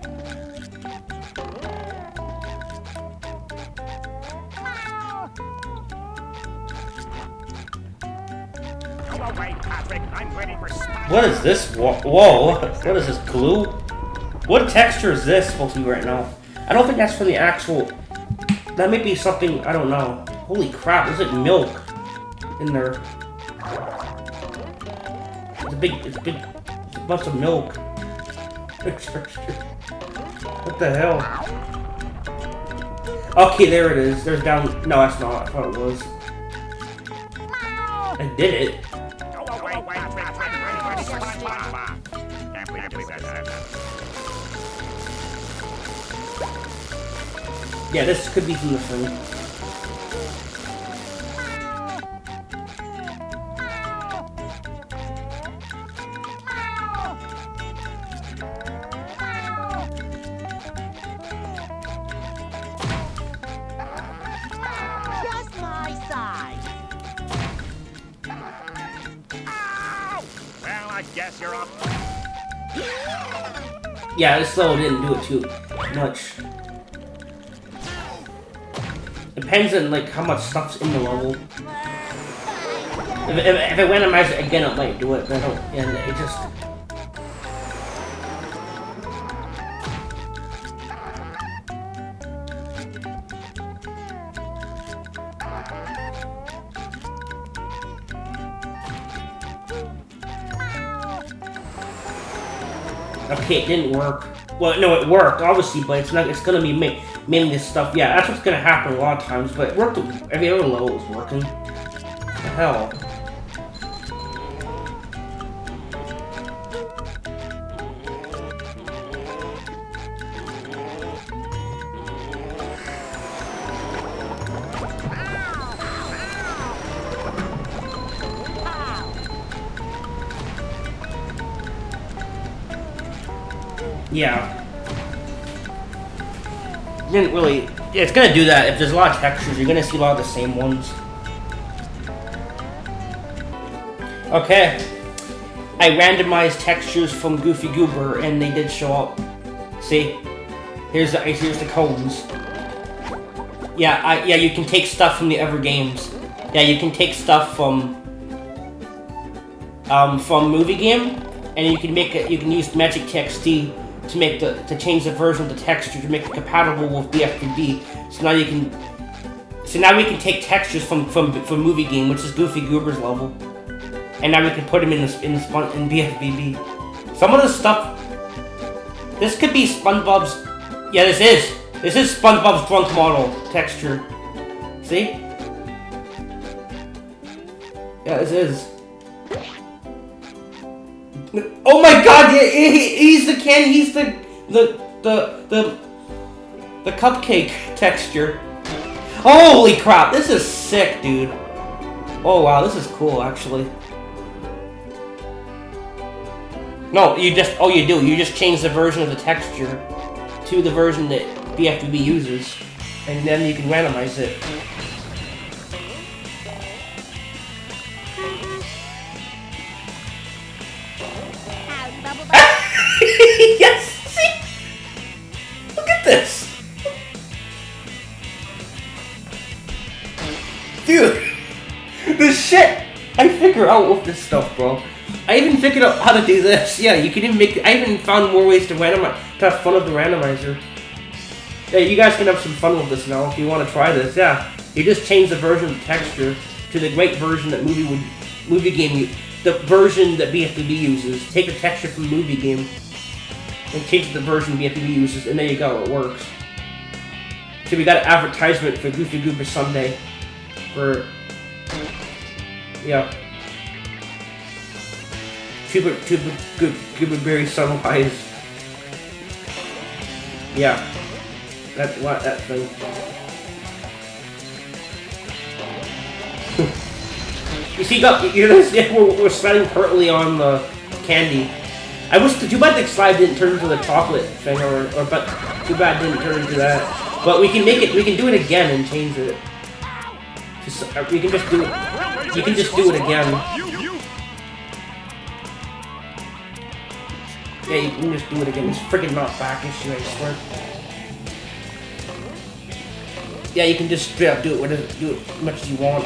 What is this? Whoa, what is this, glue? What texture is this supposed to be right now? I don't think that's from the actual... That may be something, I don't know. Holy crap, there's like milk in there. It's a big bunch of milk. What the hell? Okay, there it is. There's down. No, that's not. I thought it was. I did it. Yeah, this could be from the thing. Just my size. Well, I guess you're up. Yeah, this level didn't do it too much. Depends on like how much stuff's in the level. If I randomize it again, it might do it, but I don't. Yeah, it just. Okay, it didn't work. Well, no, it worked, obviously, but it's not. It's gonna be mainly this stuff. Yeah, that's what's gonna happen a lot of times. But it worked. Every other level was working. What the hell? Yeah. Didn't really. Yeah, it's gonna do that. If there's a lot of textures, you're gonna see a lot of the same ones. Okay. I randomized textures from Goofy Goober, and they did show up. See? Here's the cones. Yeah, you can take stuff from the other games. Yeah, you can take stuff from movie game, and you can make it. You can use Magic TXT to make to change the version of the texture to make it compatible with bfbb. So now you can. So now we can take textures from movie game, which is Goofy Goober's level, and now we can put them in bfbb. Some of the stuff. This could be SpongeBob's. Yeah, this is SpongeBob's drunk model texture. See? Yeah, this is. Oh my God! He's the the cupcake texture. Holy crap! This is sick, dude. Oh wow, this is cool actually. No, you just change the version of the texture to the version that bfbb uses, and then you can randomize it. Yes! See? Look at this! Dude! This shit! I figure out with this stuff, bro. I even figured out how to do this. Yeah, you can even make. I even found more ways to randomize, to have fun with the randomizer. Yeah, you guys can have some fun with this now if you want to try this. Yeah, you just change the version of the texture to the great version that movie game, the version that bfbb uses. Take the texture from the movie game and change the version bfbb uses, and there you go. It works. So we got an advertisement for Goofy Goober Sunday. For yeah. Goober Berry Sunwise. Yeah. That's what that thing. You see, we're sliding currently on the candy. I wish too bad the slide didn't turn into the chocolate thing, but too bad it didn't turn into that. But we can make it. We can do it again and change it. We can just do it. You can just do it again. Yeah, you can just do it again. It's freaking not back issue, I swear. Yeah, you can just straight up do it as much as you want.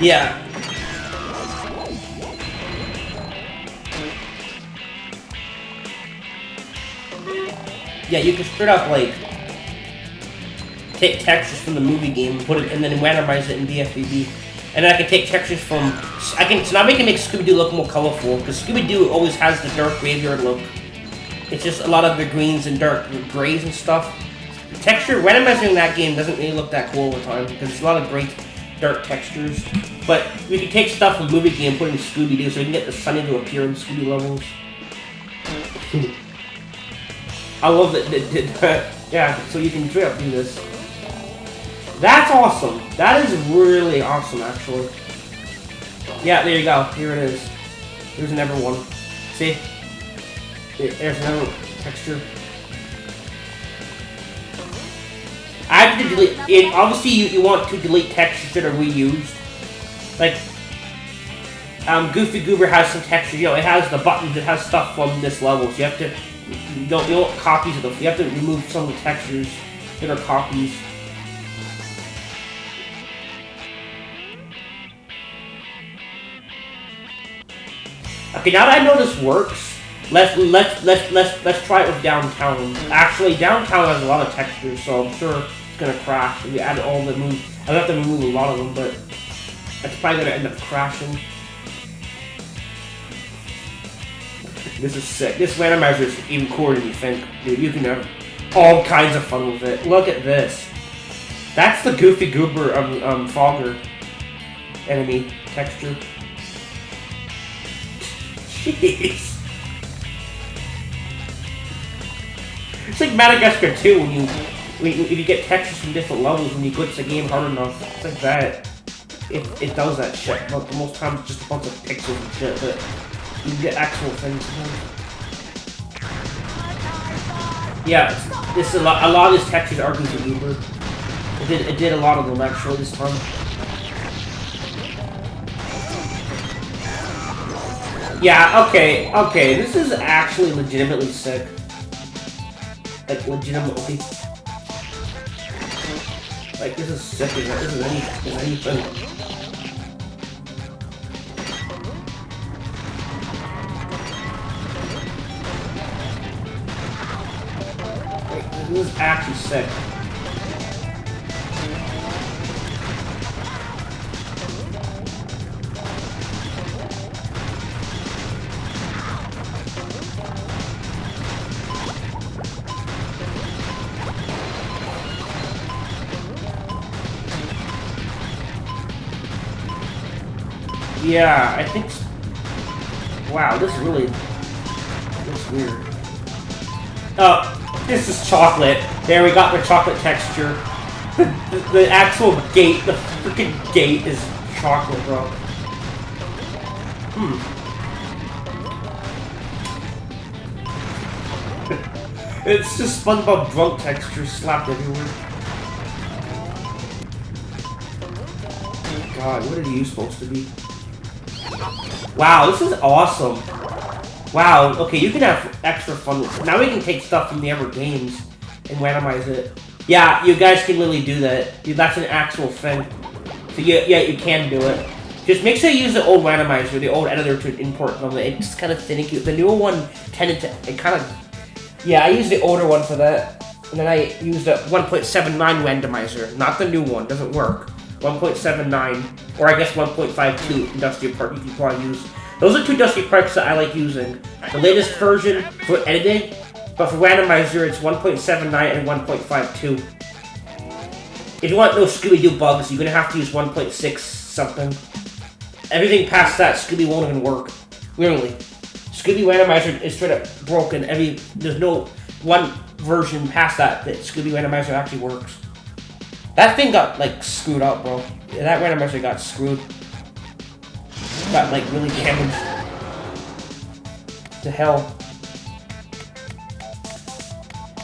Yeah. Yeah, you can straight up like take textures from the movie game, put it, and then randomize it in bfbb. And then I can take textures from. So now we can make Scooby-Doo look more colorful because Scooby-Doo always has the dark graveyard look. It's just a lot of the greens and dark grays and stuff. The texture randomizing that game doesn't really look that cool all the time because it's a lot of great dark textures. But we can take stuff from the movie game and put it in Scooby-Doo so we can get the Sunny to appear in Scooby levels. I love that. Yeah, so you can straight up do this. That's awesome. That is really awesome, actually. Yeah, there you go. Here it is. Here's another one. See? There's another texture. I have to delete it. Obviously, you want to delete textures that are reused. Like, Goofy Goober has some texture. You know, it has the buttons. It has stuff from this level. So you have to. You don't want copies of the. You have to remove some of the textures that are copies. Okay, now that I know this works, let's try it with downtown. Actually, downtown has a lot of textures, so I'm sure it's gonna crash if we add all the moves. I'll have to remove a lot of them, but that's probably gonna end up crashing. This is sick. This randomizer is even cooler than you think, dude. You can have all kinds of fun with it. Look at this. That's the Goofy Goober Fogger enemy texture. Jeez. It's like Madagascar 2 if you get textures from different levels when you glitch the game hard enough. It's like that. It does that shit. But most times it's just a bunch of pixels and shit, but you get actual things. Yeah, this a lot of these textures are Goofy Goober. It did a lot of them actually this time. Yeah, okay, this is actually legitimately sick. Like, legitimately. Like, this is sick, this is anything. Like, this is actually sick. Yeah, I think. Wow, this really looks weird. Oh, this is chocolate. There, we got the chocolate texture. The actual gate, the freaking gate is chocolate, bro. It's just SpongeBob drunk texture slapped everywhere. God, what are you supposed to be? Wow, this is awesome. Wow, okay, you can have extra fun with it. Now we can take stuff from the other games and randomize it. Yeah, you guys can literally do that. That's an actual thing. So yeah, you can do it. Just make sure you use the old randomizer, the old editor to import them. It's kind of finicky. The newer one tended to, it kind of, yeah, I used the older one for that. And then I used the 1.79 randomizer, not the new one, doesn't work. 1.79, or I guess 1.52 Industrial Park you can probably use. Those are two Industrial Parks that I like using. The latest version for editing, but for randomizer it's 1.79 and 1.52. If you want no Scooby-Doo bugs, you're gonna have to use 1.6 something. Everything past that, Scooby won't even work. Really. Scooby randomizer is straight up broken. There's no one version past that Scooby randomizer actually works. That thing got, like, screwed up, bro. Yeah, that randomizer got screwed. Got, like, really damaged. To hell.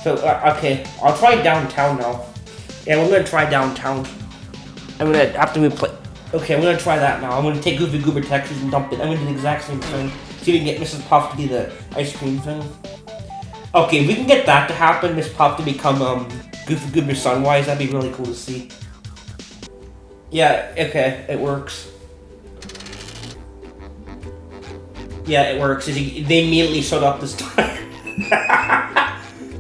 So, okay. I'll try downtown now. Yeah, we're gonna try downtown. I'm gonna have to replay. Okay, I'm gonna try that now. I'm gonna take Goofy Goober textures and dump it. I'm gonna do the exact same thing. See if we can get Mrs. Puff to be the ice cream thing. Okay, if we can get that to happen, Miss Puff to become, Goofy Goober Sunwise, that'd be really cool to see. Yeah, okay, it works. Yeah, it works. They immediately showed up this time.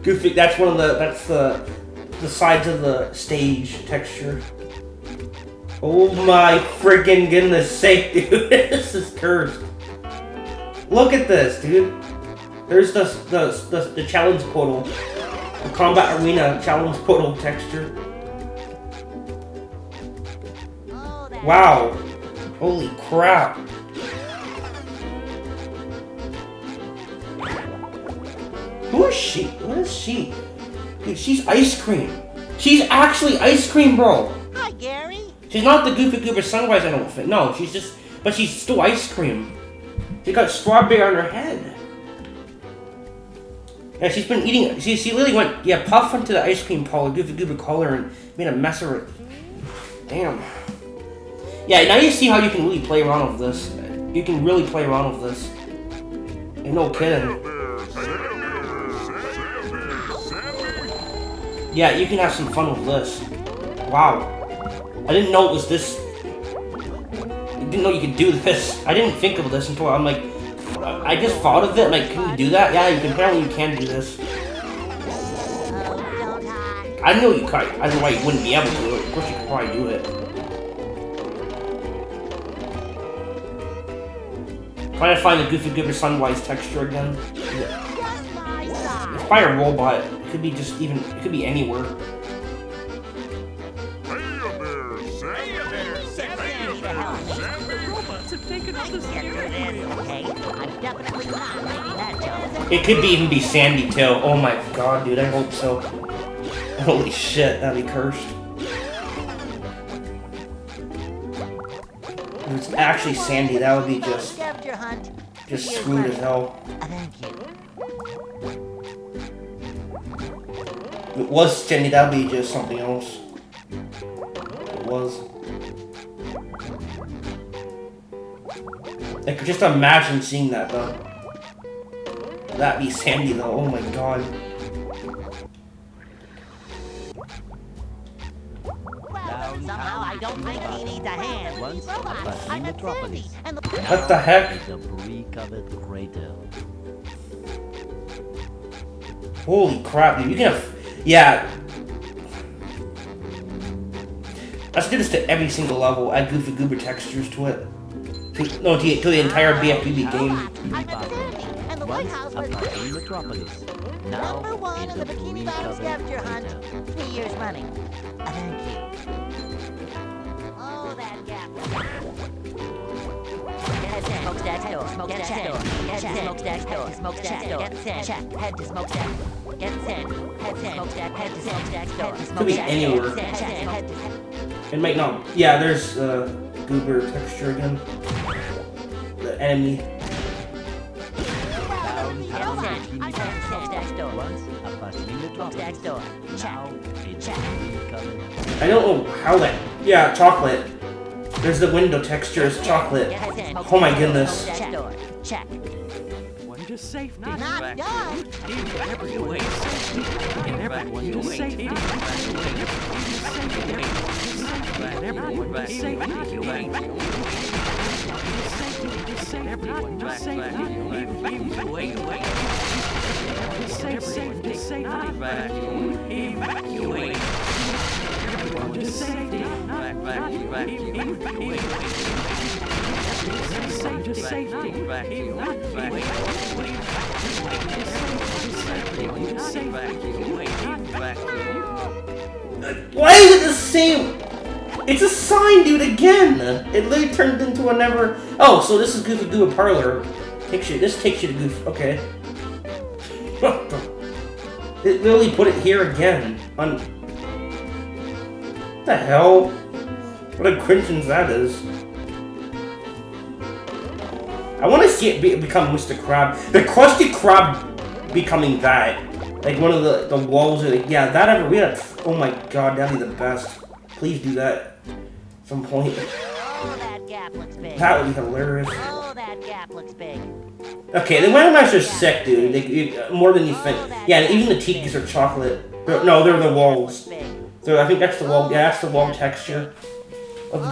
Goofy, that's one of the, that's the sides of the stage texture. Oh my freaking goodness sake, dude. This is cursed. Look at this, dude. There's the challenge portal. The combat arena challenge portal texture. Wow. Holy crap. Who is she? What is she? Dude, she's ice cream. She's actually ice cream, bro. Hi, Gary. She's not the Goofy Goober Sunrise, I don't think. No, she's just, but she's still ice cream. She got strawberry on her head. Yeah, she's been eating, she literally went, yeah, puff into the ice cream parlor, Goofy Goober collar, and made a mess of it. Damn. Yeah, now you see how you can really play around with this. You can really play around with this. Ain't no kidding. Yeah, you can have some fun with this. Wow. I didn't know it was this. I didn't know you could do this. I didn't think of this until I'm like, I just thought of it. I'm like, can you do that? Yeah, you can. Apparently you can do this. I know you could. I don't know why you wouldn't be able to. Of course you could probably do it. Trying to find the Goofy Goober Sunrise texture again. It's by a robot. It could be just even. It could be anywhere. It could be even be Sandy too. Oh my god, dude, I hope so. Holy shit, that'd be cursed. If it's actually Sandy, that would be just screwed as hell. Thank you. If it was Sandy, that'd be just something else. It was. I could just imagine seeing that though. That'd be Sandy though, oh my god. Well, somehow I don't think he needs a hand. He's robots. I'm a Sandy. And the What the heck? Holy crap, dude. You can have... Yeah. Let's do this to every single level. Add Goofy Goober textures to it. No, to the entire BFBB game. I'm a Sandy. And the White House was number one in the Bikini Bottom scavenger hunt 3 years running. Thank you. Oh, that gap. Smokestack store. Smokestack store. Get smokestack store. Smokestack store. Get sand. Check. Head to smokestack. Get sand. Head to smokestack. Head to smokestack store. Could be anywhere. It might not. Yeah, there's Goober texture again. The enemy. I don't know how that. Yeah, chocolate. There's the window texture is chocolate. Oh my goodness. Check. One to safety. Not done. Everyone to safety. Everyone to Why is it the same? It's a sign, dude, again! It literally turned into a never... Oh, so this is Goofy Goober Parlor. This takes you to Goofy... Okay. It literally put it here again. On... What the hell? What a cringe that is. I want to see it become Mr. Krab. The Krusty Krab becoming that. Like one of the walls. Yeah, that ever... Oh my god, that'd be the best. Please do that at some point. Oh, that gap looks big. That would be hilarious. Oh, that gap looks big. Okay, the Randomized are sick, dude. More than you think. Yeah, and even the tikis are chocolate. No, they're the walls. So I think that's the wall. Yeah, that's the wall texture of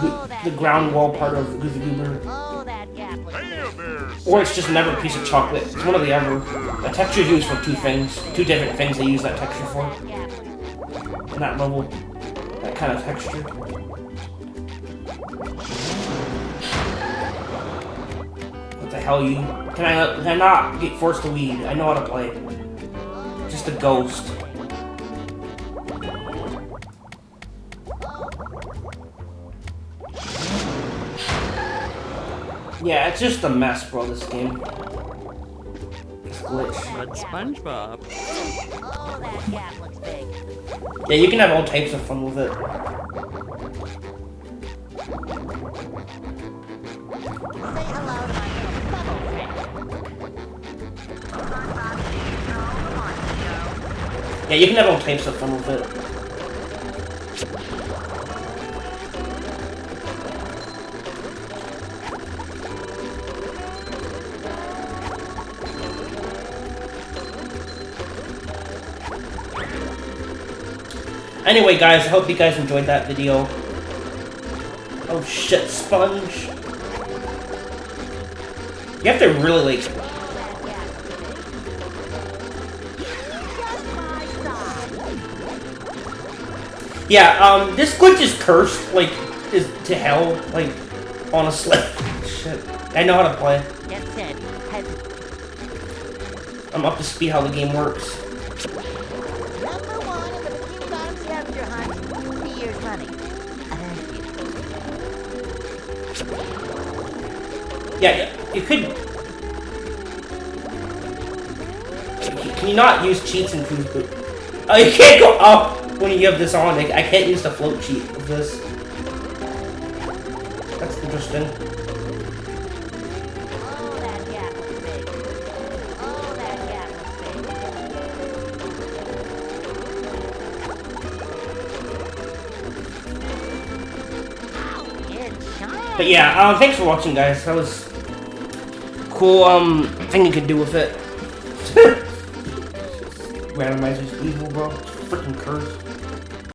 the ground wall part of the Goofy Goober. Oh, that gap looks big. Or it's just never a piece of chocolate. It's one or the other. The texture is used for two things. Two different things they use that texture for. In that level. That kind of texture. What the hell, you? Can I not get forced to weed? I know how to play. Just a ghost. Yeah, it's just a mess, bro, this game. It's glitch. But SpongeBob. Oh, that gap looks big. Yeah, you can have all types of fun with it. Say hello to my little bubble friend. Yeah, you can have all types of fun with it. Anyway, guys, I hope you guys enjoyed that video. Oh shit, Sponge. You have to really, like... Yeah, this glitch is cursed, like, is to hell, like, honestly. Shit. I know how to play. Get set. Head. I'm up to speed how the game works. Number 1 in the Bikini Bottom scavenger hunt. For years running. Yeah, you could... Can you not use cheats in Cruise Boot? Oh, you can't go up when you have this on. I can't use the float cheat of this. That's interesting. Oh, that gap looks big. Oh, that gap looks big. Ow, it's shiny. But yeah, thanks for watching, guys. That was cool, thing you could do with it. Randomized is evil, bro. It's freaking cursed.